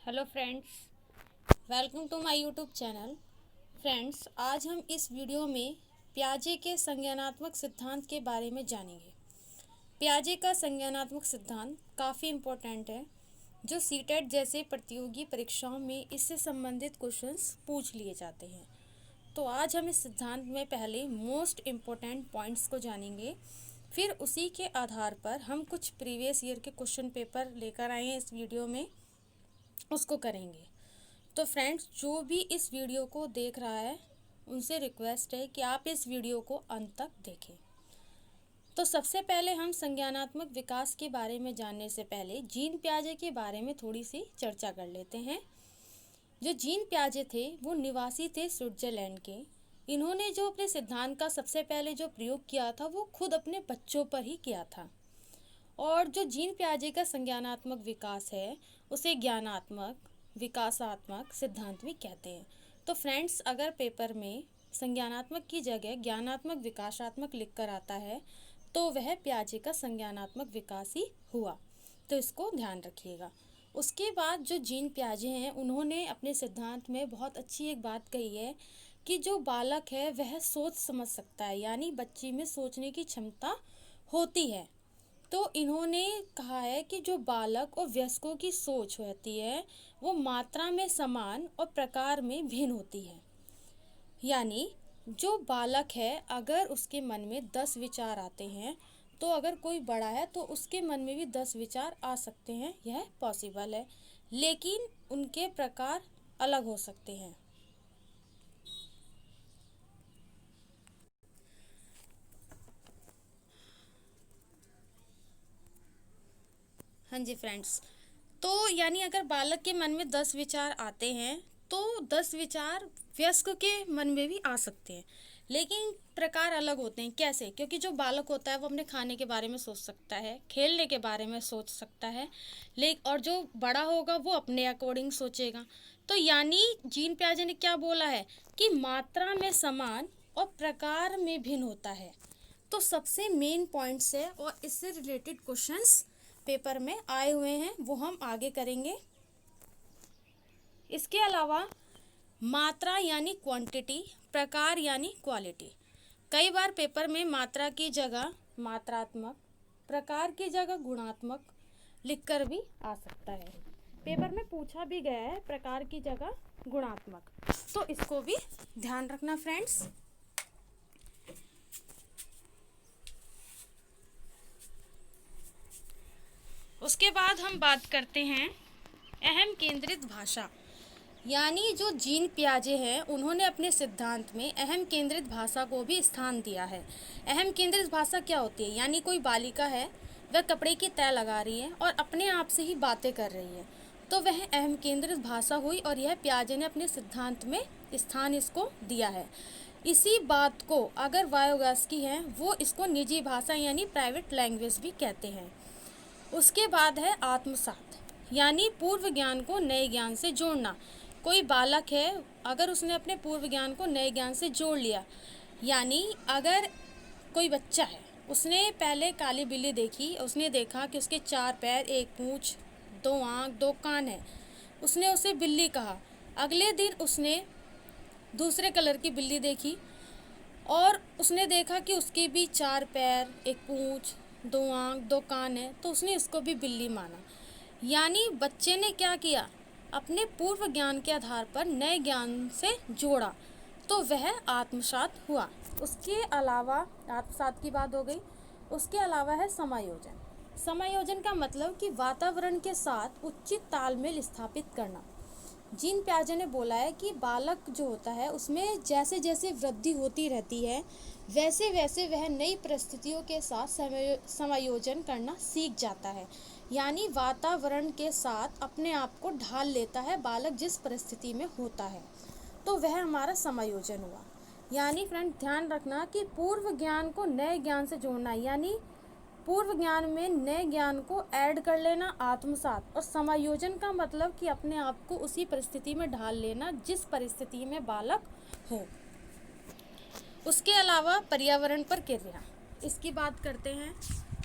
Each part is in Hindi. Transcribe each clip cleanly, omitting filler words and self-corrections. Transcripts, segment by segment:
Hello friends, welcome to my YouTube channel. Friends, आज हम इस वीडियो में पियाजे के संज्ञानात्मक सिद्धांत के बारे में जानेंगे। पियाजे का संज्ञानात्मक सिद्धांत काफ़ी इम्पोर्टेंट है, जो सीटेट जैसे प्रतियोगी परीक्षाओं में इससे संबंधित क्वेश्चंस पूछ लिए जाते हैं। तो आज हम इस सिद्धांत में पहले मोस्ट इम्पोर्टेंट पॉइंट्स को जानेंगे, फिर उसी के आधार पर हम कुछ प्रीवियस ईयर के क्वेश्चन पेपर लेकर आए हैं इस वीडियो में, उसको करेंगे। तो फ्रेंड्स, जो भी इस वीडियो को देख रहा है उनसे रिक्वेस्ट है कि आप इस वीडियो को अंत तक देखें। तो सबसे पहले हम संज्ञानात्मक विकास के बारे में जानने से पहले जीन पियाजे के बारे में थोड़ी सी चर्चा कर लेते हैं। जो जीन पियाजे थे वो निवासी थे स्विट्जरलैंड के। इन्होंने जो अपने सिद्धांत का सबसे पहले जो प्रयोग किया था वो खुद अपने बच्चों पर ही किया था। और जो जीन पियाजे का संज्ञानात्मक विकास है उसे ज्ञानात्मक विकासात्मक सिद्धांत भी कहते हैं। तो फ्रेंड्स, अगर पेपर में संज्ञानात्मक की जगह ज्ञानात्मक विकासात्मक लिख कर आता है तो वह पियाजे का संज्ञानात्मक विकास ही हुआ, तो इसको ध्यान रखिएगा। उसके बाद जो जीन पियाजे हैं उन्होंने अपने सिद्धांत में बहुत अच्छी एक बात कही है कि जो बालक है वह सोच समझ सकता है, यानी बच्चे में सोचने की क्षमता होती है। तो इन्होंने कहा है कि जो बालक और वयस्कों की सोच होती है वो मात्रा में समान और प्रकार में भिन्न होती है। यानी जो बालक है अगर उसके मन में 10 विचार आते हैं तो अगर कोई बड़ा है तो उसके मन में भी 10 विचार आ सकते हैं, यह पॉसिबल है, लेकिन उनके प्रकार अलग हो सकते हैं। हाँ जी फ्रेंड्स, तो यानी अगर बालक के मन में 10 विचार आते हैं तो 10 विचार वयस्क के मन में भी आ सकते हैं, लेकिन प्रकार अलग होते हैं। कैसे? क्योंकि जो बालक होता है वो अपने खाने के बारे में सोच सकता है, खेलने के बारे में सोच सकता है, और जो बड़ा होगा वो अपने अकॉर्डिंग सोचेगा। तो यानी जीन पियाजे ने क्या बोला है कि मात्रा में समान और प्रकार में भिन्न होता है। तो सबसे मेन पॉइंट्स है और इससे रिलेटेड क्वेश्चंस पेपर में आए हुए हैं, वो हम आगे करेंगे। इसके अलावा मात्रा यानी क्वांटिटी, प्रकार यानी क्वालिटी। कई बार पेपर में मात्रा की जगह मात्रात्मक, प्रकार की जगह गुणात्मक लिखकर भी आ सकता है। पेपर में पूछा भी गया है प्रकार की जगह गुणात्मक, तो इसको भी ध्यान रखना फ्रेंड्स। उसके बाद हम बात करते हैं अहम केंद्रित भाषा। यानी जो जीन पियाजे हैं उन्होंने अपने सिद्धांत में अहम केंद्रित भाषा को भी स्थान दिया है। अहम केंद्रित भाषा क्या होती है? यानी कोई बालिका है, वह कपड़े की तह लगा रही है और अपने आप से ही बातें कर रही है, तो वह अहम केंद्रित भाषा हुई और यह पियाजे ने अपने सिद्धांत में स्थान इसको दिया है। इसी बात को अगर वायोगास्की हैं वो इसको निजी भाषा यानी प्राइवेट लैंग्वेज भी कहते हैं। उसके बाद है आत्मसात, यानी पूर्व ज्ञान को नए ज्ञान से जोड़ना। कोई बालक है, अगर उसने अपने पूर्व ज्ञान को नए ज्ञान से जोड़ लिया, यानी अगर कोई बच्चा है, उसने पहले काली बिल्ली देखी, उसने देखा कि उसके 4 पैर, 1 पूँछ, 2 आँख, 2 कान है, उसने उसे बिल्ली कहा। अगले दिन उसने दूसरे कलर की बिल्ली देखी और उसने देखा कि उसके भी 4 पैर, 1 पूँछ, 2 आँख, 2 कान है, तो उसने इसको भी बिल्ली माना। यानी बच्चे ने क्या किया? अपने पूर्व ज्ञान के आधार पर नए ज्ञान से जोड़ा, तो वह आत्मसात हुआ। उसके अलावा आत्मसात की बात हो गई। उसके अलावा है समायोजन। समायोजन का मतलब कि वातावरण के साथ उचित तालमेल स्थापित करना। जीन पियाजे ने बोला है कि बालक जो होता है उसमें जैसे जैसे वृद्धि होती रहती है वैसे वैसे वह नई परिस्थितियों के साथ समायोजन करना सीख जाता है। यानी वातावरण के साथ अपने आप को ढाल लेता है बालक जिस परिस्थिति में होता है, तो वह हमारा समायोजन हुआ। यानी फ्रेंड ध्यान रखना कि पूर्व ज्ञान को नए ज्ञान से जोड़ना, यानी पूर्व ज्ञान में नए ज्ञान को ऐड कर लेना, आत्मसात, और समायोजन का मतलब कि अपने आप को उसी परिस्थिति में ढाल लेना जिस परिस्थिति में बालक हो। उसके अलावा पर्यावरण पर क्रिया, इसकी बात करते हैं।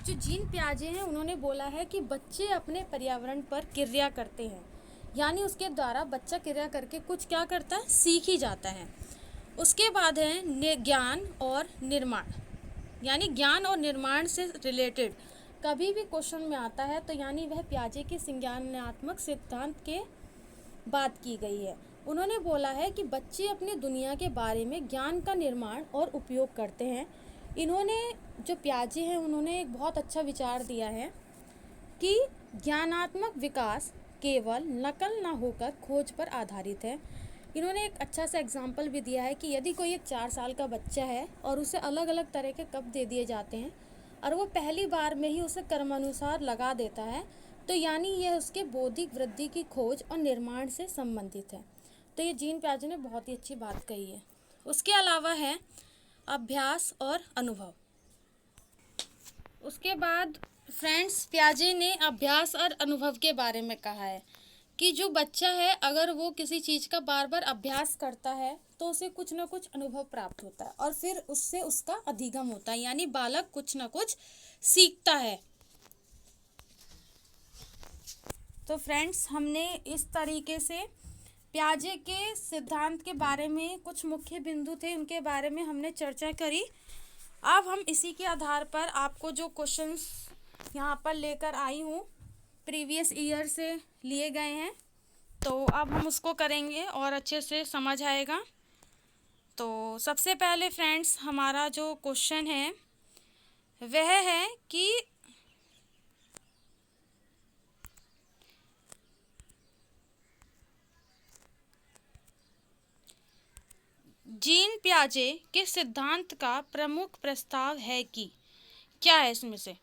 जो जीन पियाजे हैं उन्होंने बोला है कि बच्चे अपने पर्यावरण पर क्रिया करते हैं, यानी उसके द्वारा बच्चा क्रिया करके कुछ क्या करता है, सीख ही जाता है। उसके बाद है ज्ञान और निर्माण, यानी ज्ञान और निर्माण से रिलेटेड कभी भी क्वेश्चन में आता है तो यानी वह पियाजे के संज्ञानात्मक सिद्धांत के बात की गई है। उन्होंने बोला है कि बच्चे अपने दुनिया के बारे में ज्ञान का निर्माण और उपयोग करते हैं। इन्होंने जो पियाजे हैं उन्होंने एक बहुत अच्छा विचार दिया है कि ज्ञानात्मक विकास केवल नकल ना होकर खोज पर आधारित है। इन्होंने एक अच्छा सा एग्जाम्पल भी दिया है कि यदि कोई एक 4 साल का बच्चा है और उसे अलग अलग तरह के कप दे दिए जाते हैं और वो पहली बार में ही उसे क्रमानुसार लगा देता है तो यानी यह उसके बौद्धिक वृद्धि की खोज और निर्माण से संबंधित है। तो ये जीन पियाजे ने बहुत ही अच्छी बात कही है। उसके अलावा है अभ्यास और अनुभव। उसके बाद फ्रेंड्स पियाजे ने अभ्यास और अनुभव के बारे में कहा है कि जो बच्चा है अगर वो किसी चीज़ का बार बार अभ्यास करता है तो उसे कुछ ना कुछ अनुभव प्राप्त होता है और फिर उससे उसका अधिगम होता है, यानी बालक कुछ ना कुछ सीखता है। तो फ्रेंड्स हमने इस तरीके से पियाजे के सिद्धांत के बारे में कुछ मुख्य बिंदु थे उनके बारे में हमने चर्चा करी। अब हम इसी के आधार पर आपको जो क्वेश्चंस यहाँ पर लेकर आई हूँ प्रीवियस ईयर से लिए गए हैं तो अब हम उसको करेंगे और अच्छे से समझ आएगा। तो सबसे पहले फ्रेंड्स हमारा जो क्वेश्चन है वह है कि जीन पियाजे के सिद्धांत का प्रमुख प्रस्ताव है कि क्या है इसमें से।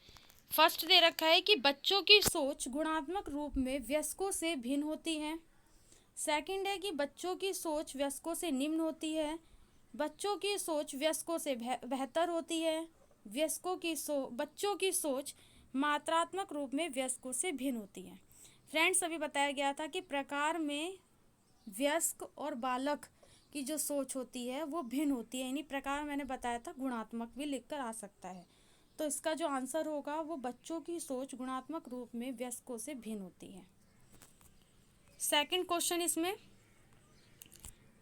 फर्स्ट दे रखा है कि बच्चों की सोच गुणात्मक रूप में वयस्कों से भिन्न होती है। सेकंड है कि बच्चों की सोच वयस्कों से निम्न होती है। बच्चों की सोच वयस्कों से बेहतर होती है। बच्चों की सोच मात्रात्मक रूप में वयस्कों से भिन्न होती है। फ्रेंड्स अभी बताया गया था कि प्रकार में वयस्क और बालक की जो सोच होती है वो भिन्न होती है, यानी प्रकार मैंने बताया था गुणात्मक भी लिखकर आ सकता है। तो इसका जो आंसर होगा वो बच्चों की सोच गुणात्मक रूप में वयस्कों से भिन्न होती है। सेकंड क्वेश्चन इसमें,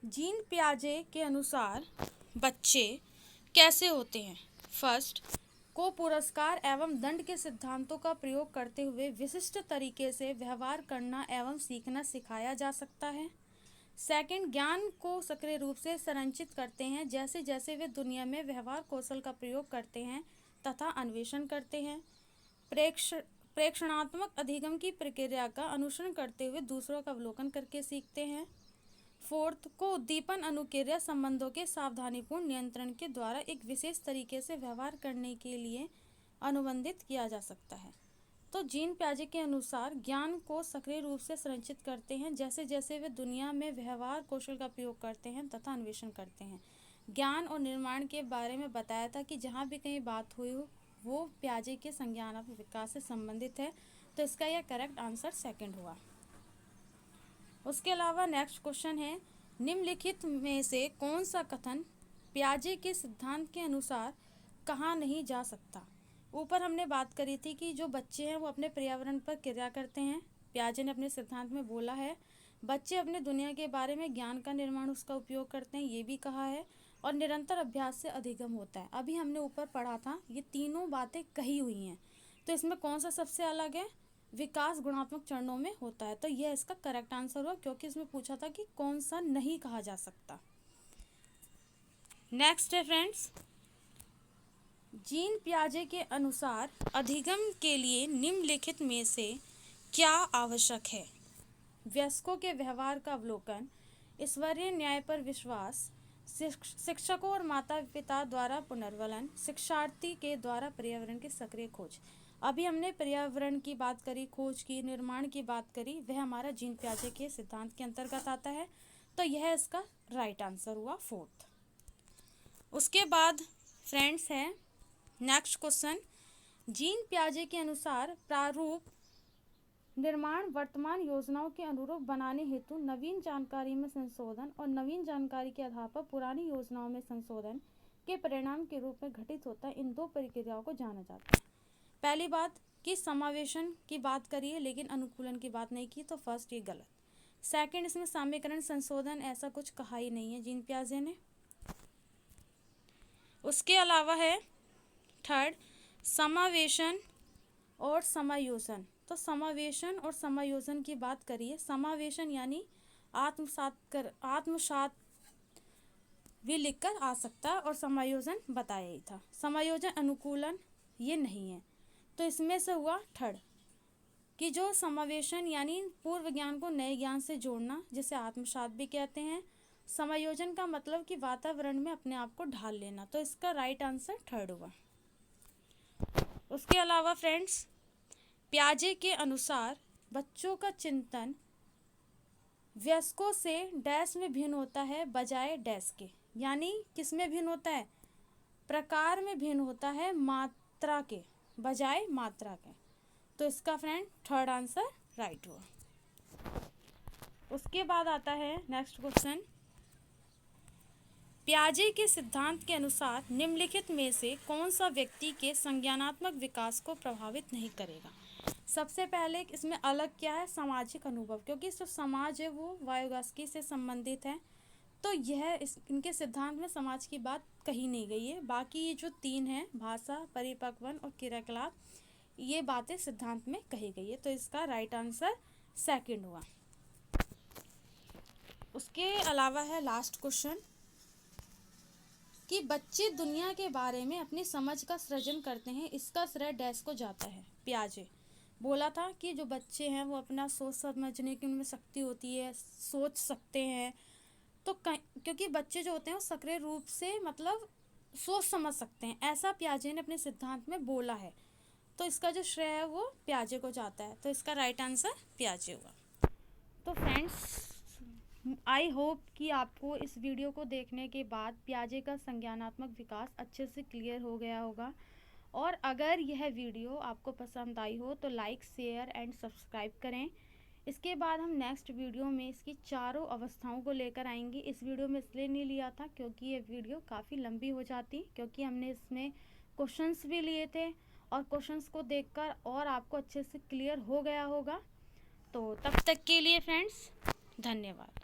जीन पियाजे के अनुसार बच्चे कैसे होते हैं। फर्स्ट को पुरस्कार एवं दंड के सिद्धांतों का प्रयोग करते हुए विशिष्ट तरीके से व्यवहार करना एवं सीखना सिखाया जा सकता है। सेकंड ज्ञान को सक्रिय रूप से संरचित करते हैं जैसे जैसे वे दुनिया में व्यवहार कौशल का प्रयोग करते हैं तथा अन्वेषण करते हैं। प्रेक्षणात्मक अधिगम की प्रक्रिया का अनुसरण करते हुए दूसरों का अवलोकन करके सीखते हैं। फोर्थ को उद्दीपन अनुक्रिया संबंधों के सावधानीपूर्ण नियंत्रण के द्वारा एक विशेष तरीके से व्यवहार करने के लिए अनुबंधित किया जा सकता है। तो जीन पियाजे के अनुसार ज्ञान को सक्रिय रूप से संरचित करते हैं जैसे जैसे वे दुनिया में व्यवहार कौशल का प्रयोग करते हैं तथा अन्वेषण करते हैं। ज्ञान और निर्माण के बारे में बताया था कि जहाँ भी कहीं बात हुई हो वो पियाजे के संज्ञानात्मक विकास से संबंधित है, तो इसका यह करेक्ट आंसर सेकंड हुआ। उसके अलावा नेक्स्ट क्वेश्चन है, निम्नलिखित में से कौन सा कथन पियाजे के सिद्धांत के अनुसार कहा नहीं जा सकता। ऊपर हमने बात करी थी कि जो बच्चे हैं वो अपने पर्यावरण पर क्रिया करते हैं। पियाजे ने अपने सिद्धांत में बोला है बच्चे अपने दुनिया के बारे में ज्ञान का निर्माण उसका उपयोग करते हैं, ये भी कहा है, और निरंतर अभ्यास से अधिगम होता है। अभी हमने ऊपर पढ़ा था ये तीनों बातें कही हुई हैं, तो इसमें कौन सा सबसे अलग है, विकास गुणात्मक चरणों में होता है। तो यह इसका करेक्ट आंसर हुआ क्योंकि इसमें पूछा था कि कौन सा नहीं कहा जा सकता। नेक्स्ट है फ्रेंड्स, जीन पियाजे के अनुसार अधिगम के लिए निम्नलिखित में से क्या आवश्यक है। वयस्कों के व्यवहार का अवलोकन, ईश्वरीय न्याय पर विश्वास, शिक्षकों और माता पिता द्वारा पुनर्वलन, शिक्षार्थी के द्वारा पर्यावरण की सक्रिय खोज। अभी हमने पर्यावरण की बात करी, खोज की, निर्माण की बात करी, वह हमारा जीन पियाजे के सिद्धांत के अंतर्गत आता है, तो यह इसका राइट आंसर हुआ फोर्थ। उसके बाद फ्रेंड्स है नेक्स्ट क्वेश्चन, जीन पियाजे के अनुसार प्रारूप निर्माण वर्तमान योजनाओं के अनुरूप बनाने हेतु नवीन जानकारी में संशोधन और नवीन जानकारी के आधार पर पुरानी योजनाओं में संशोधन के परिणाम के रूप में घटित होता है। इन दो प्रक्रियाओं को जाना जाता है। पहली बात कि समावेशन की बात करिए लेकिन अनुकूलन की बात नहीं की, तो फर्स्ट ये गलत। सेकंड, इसमें साम्यकरण संशोधन ऐसा कुछ कहा ही नहीं है जीन पियाजे ने। उसके अलावा है थर्ड, समावेशन और समायोजन। तो समावेशन और समायोजन की बात करिए। समावेशन यानी आत्मसात भी लिखकर आ सकता है, और समायोजन बताया ही था। समायोजन अनुकूलन ये नहीं है। तो इसमें से हुआ थर्ड कि जो समावेशन यानी पूर्व ज्ञान को नए ज्ञान से जोड़ना, जिसे आत्मसात भी कहते हैं। समायोजन का मतलब कि वातावरण में अपने आप को ढाल लेना। तो इसका राइट आंसर थर्ड हुआ। उसके अलावा फ्रेंड्स, पियाजे के अनुसार बच्चों का चिंतन वयस्कों से डैश में भिन्न होता है बजाय डैश के। यानी किस में भिन्न होता है? प्रकार में भिन्न होता है, मात्रा के बजाय मात्रा के। तो इसका फ्रेंड थर्ड आंसर राइट हुआ। उसके बाद आता है नेक्स्ट क्वेश्चन, पियाजे के सिद्धांत के अनुसार निम्नलिखित में से कौन सा व्यक्ति के संज्ञानात्मक विकास को प्रभावित नहीं करेगा? सबसे पहले इसमें अलग क्या है? सामाजिक अनुभव, क्योंकि जो समाज है वो वायुगास्की से संबंधित है। तो यह इनके सिद्धांत में समाज की बात कही नहीं गई है। बाकी ये जो तीन हैं, भाषा, परिपक्वन और क्रियाकलाप, ये बातें सिद्धांत में कही गई है। तो इसका राइट आंसर सेकंड हुआ। उसके अलावा है लास्ट क्वेश्चन कि बच्चे दुनिया के बारे में अपनी समझ का सृजन करते हैं, इसका श्रेय डैश को जाता है? पियाजे बोला था कि जो बच्चे हैं वो अपना सोच समझने की उनमें शक्ति होती है, सोच सकते हैं। तो क्योंकि बच्चे जो होते हैं वो सक्रिय रूप से मतलब सोच समझ सकते हैं, ऐसा पियाजे ने अपने सिद्धांत में बोला है। तो इसका जो श्रेय है वो पियाजे को जाता है। तो इसका राइट आंसर पियाजे हुआ। तो फ्रेंड्स, आई होप कि आपको इस वीडियो को देखने के बाद पियाजे का संज्ञानात्मक विकास अच्छे से क्लियर हो गया होगा। और अगर यह वीडियो आपको पसंद आई हो तो लाइक, शेयर एंड सब्सक्राइब करें। इसके बाद हम नेक्स्ट वीडियो में इसकी चारों अवस्थाओं को लेकर आएंगे। इस वीडियो में इसलिए नहीं लिया था क्योंकि ये वीडियो काफ़ी लंबी हो जाती, क्योंकि हमने इसमें क्वेश्चंस भी लिए थे और क्वेश्चंस को देखकर और आपको अच्छे से क्लियर हो गया होगा। तो तब तक के लिए फ्रेंड्स, धन्यवाद।